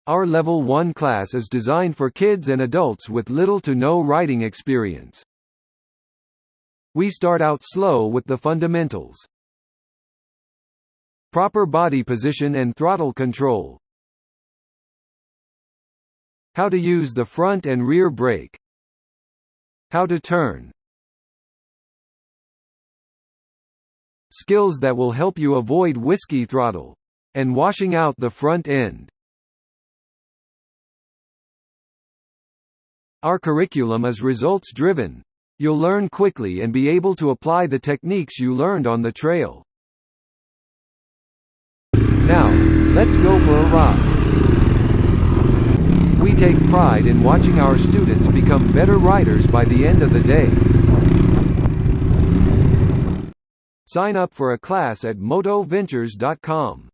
Our Level 1 class is designed for kids and adults with little to no riding experience. We start out slow with the fundamentals. Proper body position and throttle control. How to use the front and rear brake. How to turn. Skills that will help you avoid whiskey throttle. And washing out the front end. Our curriculum is results-driven. You'll learn quickly and be able to apply the techniques you learned on the trail. Now, let's go for a ride. We take pride in watching our students become better riders by the end of the day. Sign up for a class at MotoVentures.com.